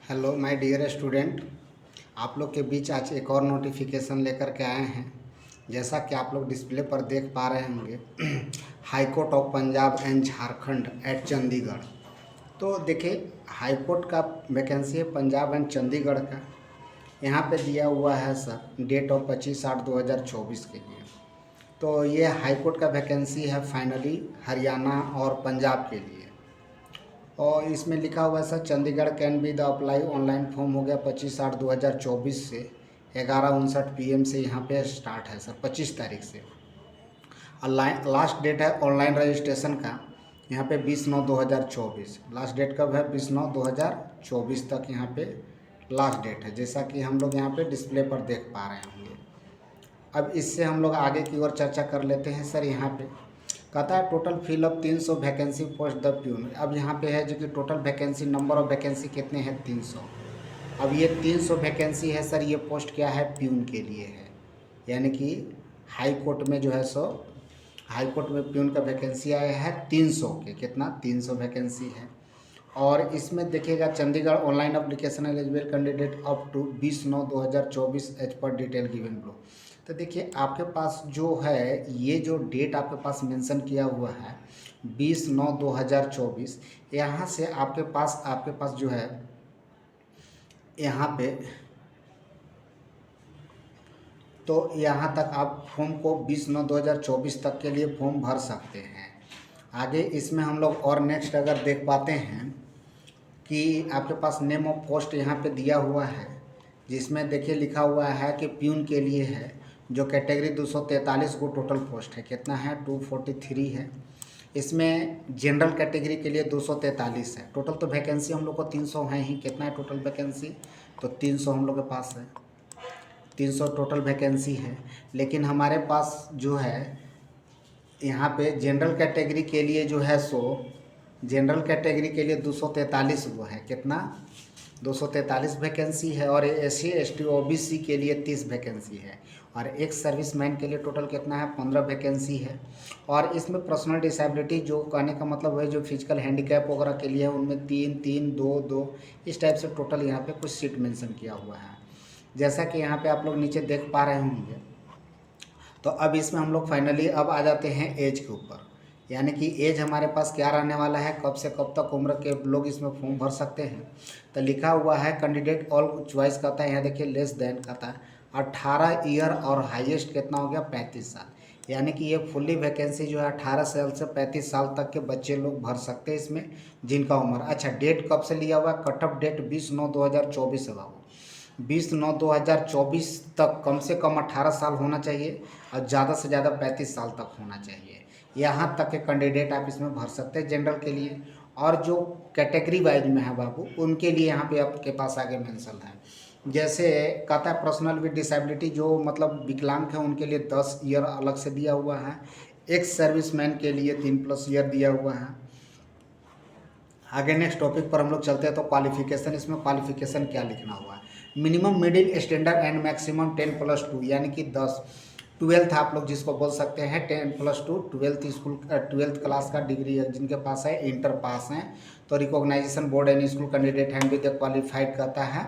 Hello my dear student. आप लोग के बीच आज एक और नोटिफिकेशन लेकर के आए हैं। जैसा कि आप लोग डिस्प्ले पर देख पा रहे होंगे high court of Punjab and Jharkhand at Chandigarh. तो देखिए, हाई कोर्ट का वैकेंसी है पंजाब एंड चंडीगढ़ का। यहाँ पे दिया हुआ है सर डेट ऑफ 25/8/2024 के लिए। तो ये हाई कोर्ट का वैकेंसी है फाइनली हरियाणा और पंजाब के लिए। और इसमें लिखा हुआ है sir Chandigarh can be the apply online form हो गया 25/8/2024 से 11:59 PM से यहाँ पे स्टार्ट है सर 25 तारीख से। और लास्ट डेट है ऑनलाइन रजिस्ट्रेशन का यहाँ पे 20/9/2024। लास्ट डेट कब है? 20/9/2024 तक यहाँ पे लास्ट डेट है, जैसा कि हम लोग यहाँ पे डिस्प्ले पर देख पा रहे होंगे। अब इससे हम लोग आगे की ओर चर्चा कर लेते हैं। सर यहाँ पे कहता है total fill up 300 vacancy post the peon. अब यहाँ पे है जो कि total vacancy number of vacancy कितने हैं? 300। अब ये 300 वैकेंसी है सर, ये पोस्ट क्या है? प्यून के लिए है। यानी कि हाई कोर्ट में जो है सो हाई कोर्ट में प्यून का वैकेंसी आया है 300 के। कितना? 300 वैकेंसी है। और इसमें देखिएगा Chandigarh online application eligible candidate up to 20/9/2024 age पर डिटेल गिवन बिलो। तो देखिए आपके पास जो है ये जो डेट आपके पास मेंशन किया हुआ है 20/9/2024, यहाँ से आपके पास जो है यहाँ पे तो यहाँ तक आप फॉर्म को 20/9/2024 तक के लिए फॉर्म भर सकते हैं। आगे इसमें हम लोग और नेक्स्ट अगर देख पाते हैं कि आपके पास नेम ऑफ पोस्ट यहाँ पे दिया हुआ है, जिसमें देखिए लिखा हुआ है कि प्यून के लिए है, जो कैटेगरी 243 को टोटल पोस्ट है। कितना है? 243 है। इसमें जनरल कैटेगरी के लिए 243 है। टोटल तो वैकेंसी हम लोग को 300 है ही। कितना है टोटल वैकेंसी? तो 300 हम लोग के पास है। 300 टोटल वैकेंसी है। लेकिन हमारे पास जो है यहाँ पे जनरल कैटेगरी के लिए जो है सो जनरल कैटेगरी के लिए 243 वो है। कितना? 243 वैकेंसी है। और SC ST OBC के लिए 30 वैकेंसी है। और एक सर्विसमैन के लिए टोटल कितना है? 15 वैकेंसी है। और इसमें पर्सनल डिसेबिलिटी, जो कहने का मतलब है जो फिजिकल हैंडीकैप वगैरह के लिए है, उनमें 3 3 2 2 इस टाइप से टोटल यहाँ पे कुछ सीट मेंशन किया हुआ है, जैसा कि यहाँ पे आप लोग नीचे देख पा रहे होंगे। तो अब इसमें हम लोग फाइनली अब आ जाते हैं एज के ऊपर। यानी कि एज हमारे पास क्या रहने वाला है, कब से कब तक उम्र के लोग इसमें फॉर्म भर सकते हैं। तो लिखा हुआ है कैंडिडेट ऑल चॉइस कहता है, यहाँ देखिए लेस देन कहता है 18 ईयर और हाईएस्ट कितना हो गया? 35 साल। यानी कि ये फुल्ली वैकेंसी जो है 18 साल से 35 साल तक के बच्चे लोग भर सकते हैं इसमें, जिनका उम्र। अच्छा, डेट कब से लिया हुआ है? कट ऑफ डेट 20/9/2024 है बाबू। 20/9/2024 तक कम से कम 18 साल होना चाहिए और ज़्यादा से ज़्यादा 35 साल तक होना चाहिए। यहाँ तक के कैंडिडेट आप इसमें भर सकते हैं जनरल के लिए। और जो कैटेगरी वाइज में है बाबू, उनके लिए यहाँ पे आपके पास आगे मेंशन है। जैसे कहता है पर्सनल विद डिसेबिलिटी, जो मतलब विकलांग है, उनके लिए 10 ईयर अलग से दिया हुआ है। एक्स सर्विसमैन के लिए 3+ ईयर दिया हुआ है। आगे नेक्स्ट टॉपिक पर हम लोग चलते हैं। तो क्वालिफिकेशन, इसमें क्वालिफिकेशन क्या लिखना हुआ है? Minimum middle standard and maximum 10+2, यानी कि 10 12th आप लोग जिसको बोल सकते हैं 10+2 12th स्कूल 12th क्लास का डिग्री है जिनके पास है, इंटर पास हैं। तो recognisation board and school candidate hand with qualified कहता है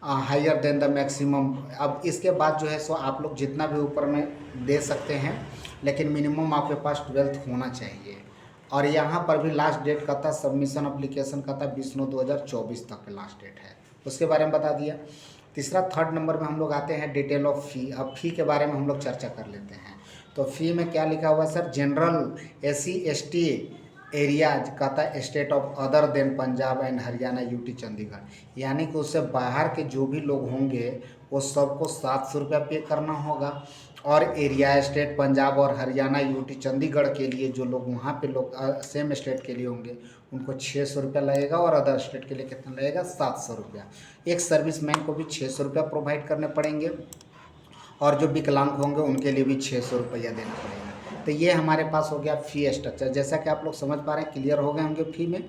हायर देन द मैक्सिमम। अब इसके बाद जो है सो आप लोग जितना भी ऊपर में दे सकते हैं, लेकिन मिनिमम आपके पास 12th होना चाहिए। और यहाँ पर भी लास्ट डेट का था सबमिशन अप्लीकेशन का था 20/9/2024 तक के लास्ट डेट है, उसके बारे में बता दिया। तीसरा थर्ड नंबर में हम लोग आते हैं डिटेल ऑफ फ़ी। अब फ़ी के बारे में हम लोग चर्चा कर लेते हैं। तो फ़ी में क्या लिखा हुआ है sir? General SC ST areas कहता है state of other than Punjab and Haryana UT Chandigarh. यानी कि उससे बाहर के जो भी लोग होंगे वो सबको 700 रुपया पे करना होगा। और एरिया स्टेट पंजाब और हरियाणा UT चंडीगढ़ के लिए जो लोग वहाँ पे लोग सेम स्टेट के लिए होंगे उनको 600 रुपया लगेगा। और अदर स्टेट के लिए कितना लगेगा? 700 रुपया। एक सर्विसमैन को भी 600 रुपया प्रोवाइड करने पड़ेंगे। और जो विकलांग होंगे उनके लिए भी 600 रुपया देना पड़ेगा। तो ये हमारे पास हो गया फ़ी स्ट्रक्चर। जैसा कि आप लोग समझ पा रहे हैं, क्लियर हो गए होंगे फ़ी में।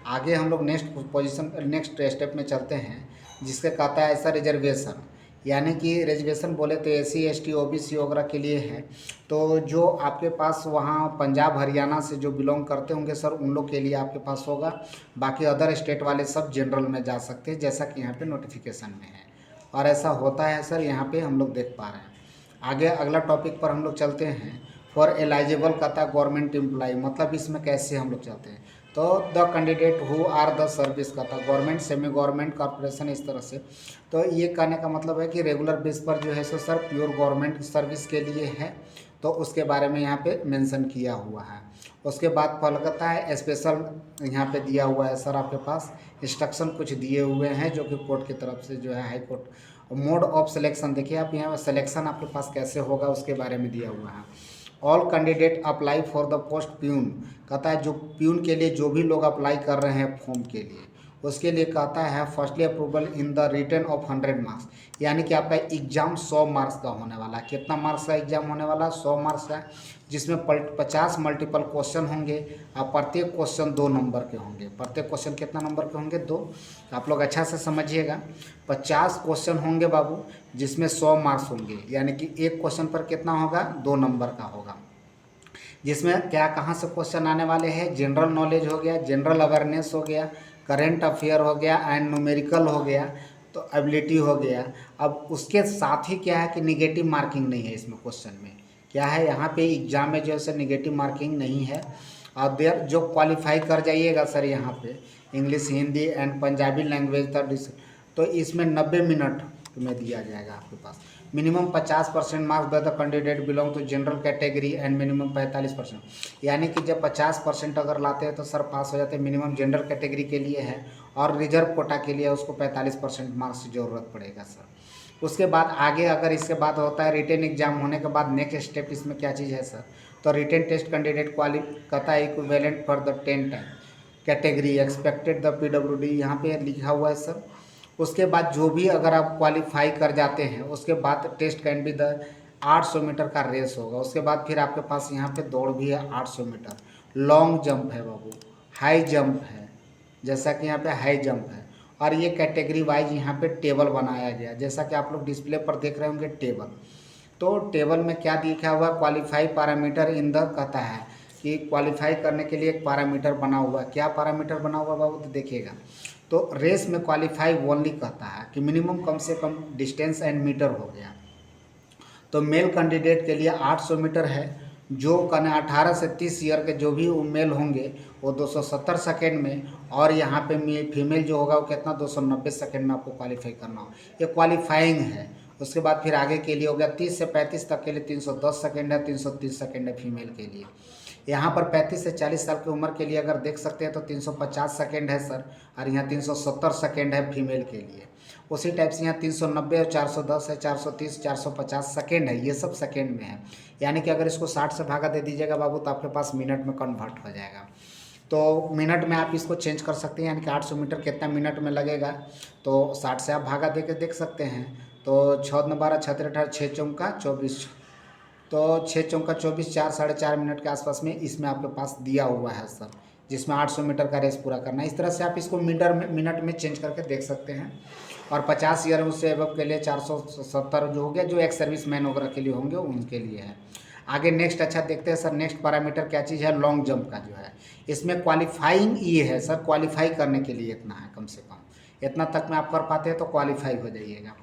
आगे हम लोग नेक्स्ट स्टेप में चलते हैं, जिसके कहता है ऐसा रिजर्वेशन। यानी कि रिजर्वेशन बोले तो एससी एसटी ओबीसी वगैरह के लिए है। तो जो आपके पास वहाँ पंजाब हरियाणा से जो बिलोंग करते होंगे सर, उन लोग के लिए आपके पास होगा। बाकी अदर स्टेट वाले सब जनरल में जा सकते हैं, जैसा कि यहाँ पे नोटिफिकेशन में है, और ऐसा होता है सर, यहाँ पे हम लोग देख पा रहे हैं। आगे अगला टॉपिक पर हम लोग चलते हैं। फॉर एलिजिबल कहता गवर्नमेंट एम्प्लॉय, मतलब इसमें कैसे हम लोग चलते हैं। तो the candidate who are the service कहता गवर्नमेंट सेमी गवर्नमेंट कॉर्पोरेशन, इस तरह से। तो ये कहने का मतलब है कि रेगुलर बेस पर जो है so sir pure government service के लिए है, तो उसके बारे में यहाँ पे मेंशन किया हुआ है। उसके बाद फॉलो करता है स्पेशल, यहाँ पे दिया हुआ है सर आपके पास इंस्ट्रक्शन कुछ दिए हुए हैं, जो कि कोर्ट की तरफ से जो है high court. Mode of selection देखिए आप, यहाँ सिलेक्शन आपके पास कैसे होगा उसके बारे में दिया हुआ है। All candidate apply for the post peon, कहता है जो प्यून के लिए जो भी लोग अप्लाई कर रहे हैं फॉर्म के लिए, उसके लिए कहता है firstly approval in the return of 100 marks, यानी कि आपका एग्जाम 100 मार्क्स का होने वाला है। कितना मार्क्स का एग्जाम होने वाला है? 100 मार्क्स का, जिसमें 50 मल्टीपल क्वेश्चन होंगे और प्रत्येक क्वेश्चन 2 नंबर के होंगे। प्रत्येक क्वेश्चन कितना नंबर के होंगे? 2। आप लोग अच्छा से समझिएगा, 50 क्वेश्चन होंगे बाबू, जिसमें 100 मार्क्स होंगे, यानी कि एक क्वेश्चन पर कितना होगा? 2 नंबर का होगा। जिसमें क्या कहाँ से क्वेश्चन आने वाले हैं? जनरल नॉलेज हो गया, जनरल अवेयरनेस हो गया, करेंट अफेयर हो गया, एंड न्यूमेरिकल हो गया, तो एबिलिटी हो गया। अब उसके साथ ही क्या है कि निगेटिव मार्किंग नहीं है इसमें। क्वेश्चन में क्या है, यहाँ पे एग्जाम में जो है निगेटिव मार्किंग नहीं है। और देर जो क्वालिफाई कर जाइएगा सर, यहाँ पे English, Hindi and Punjabi language तक, तो इसमें 90 मिनट में दिया जाएगा आपके पास। Minimum 50% marks by the candidate belong to general category and minimum 45%, यानी कि जब 50% अगर लाते हैं तो सर पास हो जाते हैं। मिनिमम जनरल कैटेगरी के लिए है, और रिजर्व कोटा के लिए उसको 45% मार्क्स की ज़रूरत पड़ेगा सर। उसके बाद आगे अगर इसके बाद होता है रिटेन एग्जाम होने के बाद नेक्स्ट स्टेप इसमें क्या चीज़ है सर, तो रिटेन टेस्ट कैंडिडेट कहता है equivalent for the 10 category expected the PWD, यहाँ पे लिखा हुआ है सर। उसके बाद जो भी अगर आप क्वालिफाई कर जाते हैं, उसके बाद test can be the 800 metre का रेस होगा। उसके बाद फिर आपके पास यहाँ पे दौड़ भी है 800 मीटर, लॉन्ग जंप है बाबू, हाई जंप है, जैसा कि यहाँ पे हाई जंप है। और ये कैटेगरी वाइज यहाँ पे टेबल बनाया गया, जैसा कि आप लोग डिस्प्ले पर देख रहे होंगे टेबल। तो टेबल में क्या लिखा हुआ? क्वालिफाई पैरामीटर इन द, कहता है कि क्वालिफाई करने के लिए एक पैरामीटर बना हुआ है। क्या पैरामीटर बना हुआ बाबू? तो देखिएगा, तो रेस में क्वालिफाई ओनली कहता है कि मिनिमम कम से कम डिस्टेंस एंड मीटर हो गया। तो मेल कैंडिडेट के लिए 800 मीटर है, जो कहने 18 से 30 ईयर के जो भी मेल होंगे वो 270 सेकेंड में, और यहाँ पे फीमेल जो होगा वो कितना? 290 सेकेंड में आपको क्वालिफाई करना हो। ये क्वालिफाइंग है। उसके बाद फिर आगे के लिए हो गया 30 से 35 तक के लिए 310 सेकेंड है, 330 सेकेंड है फीमेल के लिए। यहाँ पर 35 से 40 साल की उम्र के लिए अगर देख सकते हैं तो 350 सेकेंड है सर, और यहाँ 370 सेकेंड है फीमेल के लिए। उसी टाइप से यहाँ 390 और 410 है, 430, 450 सेकेंड है, ये सब सेकेंड में है। यानी कि अगर इसको 60 से भागा दे दीजिएगा बाबू, तो आपके पास मिनट में कन्वर्ट हो जाएगा। तो मिनट में आप इसको चेंज कर सकते हैं, यानी कि 800 मीटर कितना मिनट में लगेगा, तो 60 से आप भागा दे के देख सकते हैं। तो 6 दूनी 12, 6 3 18, 6 चौका 24, तो 6 चौका 24, 4 साढ़े 4 मिनट के आसपास में इसमें आपके पास दिया हुआ है सर, जिसमें 800 मीटर का रेस पूरा करना है। इस तरह से आप इसको मिनट में चेंज करके देख सकते हैं। और 50 ईयर उससे एबव के लिए 470 जो हो गया, जो एक सर्विस मैन वगैरह के लिए होंगे उनके लिए है। आगे नेक्स्ट अच्छा देखते हैं सर, नेक्स्ट पैरामीटर क्या चीज़ है? लॉन्ग जंप का जो है, इसमें क्वालिफाइंग ये है सर, क्वालिफाई करने के लिए इतना है, कम से कम इतना तक में आप कर पाते हैं तो क्वालिफाई हो जाइएगा।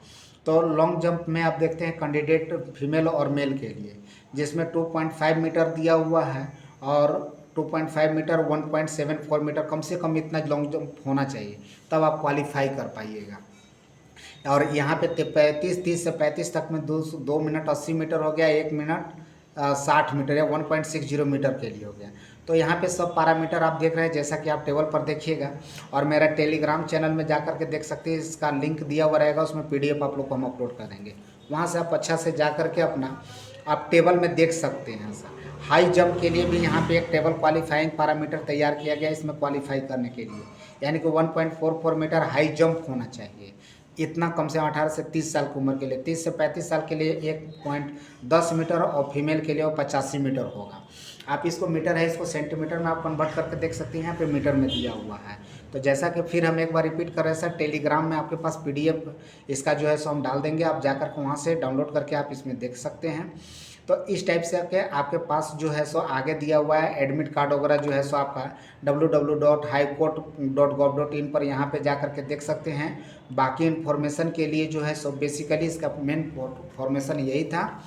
तो लॉन्ग जंप में आप देखते हैं कैंडिडेट फीमेल और मेल के लिए, जिसमें 2.5 मीटर दिया हुआ है, और 2.5 मीटर 1.74 मीटर, कम से कम इतना लॉन्ग जंप होना चाहिए, तब आप क्वालिफाई कर पाइएगा। और यहाँ पे 30 से 35 तक में 2 मिनट 80 मीटर हो गया, 1 मिनट 60 मीटर या 1.60 मीटर के लिए हो गया। तो यहाँ पे सब पैरामीटर आप देख रहे हैं, जैसा कि आप टेबल पर देखिएगा। और मेरा टेलीग्राम चैनल में जा कर के देख सकते हैं, इसका लिंक दिया हुआ रहेगा, उसमें PDF आप लोग को हम अपलोड कर देंगे। वहाँ से आप अच्छा से जा कर के अपना आप टेबल में देख सकते हैं सर। हाई जंप के लिए भी यहाँ पे एक टेबल क्वालिफाइंग पैरामीटर तैयार किया गया इसमें क्वालिफाई करने के लिए, यानी कि 1.44 मीटर हाई जंप होना चाहिए। इतना कम से कम 18 से 30 साल की उम्र के लिए। 30 से 35 साल के लिए 1.10 मीटर, और फीमेल के लिए वो 85 मीटर होगा। आप इसको मीटर है, इसको सेंटीमीटर में आप कन्वर्ट करके देख सकते हैं, यहाँ पे मीटर में दिया हुआ है। तो जैसा कि फिर हम एक बार रिपीट कर रहे हैं सर, टेलीग्राम में आपके पास PDF इसका जो है सो हम डाल देंगे, आप जाकर के वहाँ से डाउनलोड करके आप इसमें देख सकते हैं। तो इस टाइप से आपके पास जो है सो आगे दिया हुआ है एडमिट कार्ड वगैरह जो है सो आपका www.highcourt.gov.in पर यहाँ पे जा कर के देख सकते हैं। बाकी इन्फॉर्मेशन के लिए जो है सो बेसिकली इसका मेन फॉर्मेशन यही था।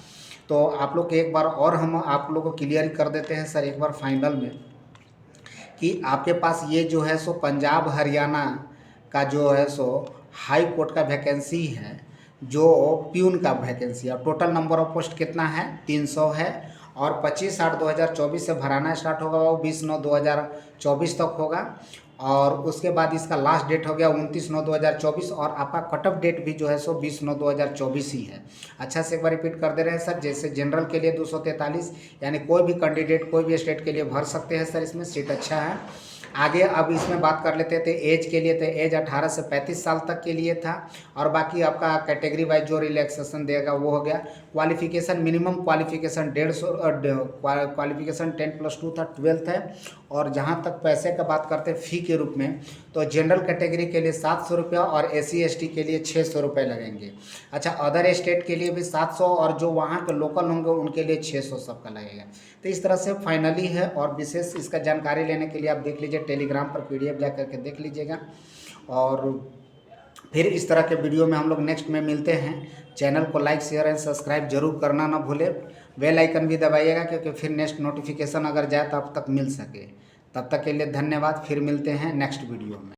तो आप लोग के एक बार और हम आप लोग को क्लियर कर देते हैं सर एक बार फाइनल में, कि आपके पास ये जो है सो पंजाब हरियाणा का जो है सो हाई कोर्ट का वैकेंसी है, जो प्यून का वैकेंसी है। टोटल नंबर ऑफ पोस्ट कितना है, 300 है। और 25/8/2024 से भराना स्टार्ट होगा, वो 20/9/2024 तक होगा। और उसके बाद इसका लास्ट डेट हो गया 29/9/2024, और आपका कट ऑफ डेट भी जो है सो 20/9/2024 ही है। अच्छा से एक बार रिपीट कर दे रहे हैं सर, जैसे जनरल के लिए 243, यानी कोई भी कैंडिडेट कोई भी स्टेट के लिए भर सकते हैं सर, इसमें सीट अच्छा है। आगे अब इसमें बात कर लेते थे एज के लिए, तो एज 18 से 35 साल तक के लिए था। और बाकी आपका कैटेगरी वाइज जो रिलैक्सेशन देगा वो हो गया। क्वालिफिकेशन मिनिमम क्वालिफिकेशन 150 क्वालिफिकेशन 10+2 था, 12th है। और जहाँ तक पैसे का बात करते हैं फ़ी के रूप में, तो जनरल कैटेगरी के लिए 700 रुपया और SC/ST के लिए 600 रुपये लगेंगे। अच्छा, अदर स्टेट के लिए भी 700, और जो वहाँ के लोकल होंगे उनके लिए 600 सबका लगेगा। तो इस तरह से फाइनली है। और विशेष इसका जानकारी लेने के लिए आप देख लीजिए टेलीग्राम पर PDF जा करके देख लीजिएगा। और फिर इस तरह के वीडियो में हम लोग नेक्स्ट में मिलते हैं। चैनल को लाइक शेयर एंड सब्सक्राइब जरूर करना ना भूले, बेल आइकन भी दबाइएगा, क्योंकि फिर नेक्स्ट नोटिफिकेशन अगर जाए तो आप तक मिल सके। तब तक के लिए धन्यवाद, फिर मिलते हैं नेक्स्ट वीडियो में।